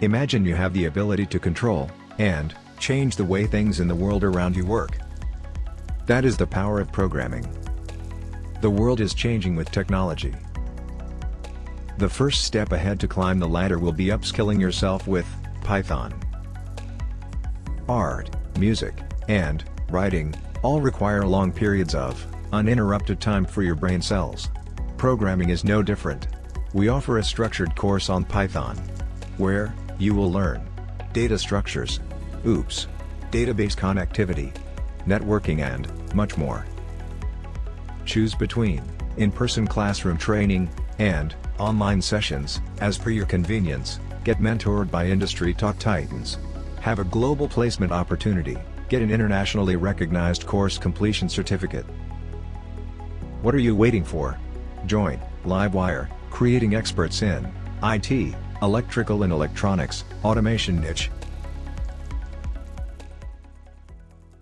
Imagine you have the ability to control and change the way things in the world around you work. That is the power of programming. The world is changing with technology. The first step ahead to climb the ladder will be upskilling yourself with Python. Art, music, and writing all require long periods of uninterrupted time for your brain cells. Programming is no different. We offer a structured course on Python, where you will learn data structures, OOPS, database connectivity, networking, and much more. Choose between in-person classroom training and online sessions as per your convenience. Get mentored by industry top titans. Have a global placement opportunity. Get an internationally recognized course completion certificate. What are you waiting for? Join Livewire, creating experts in IT, electrical and electronics, automation niche,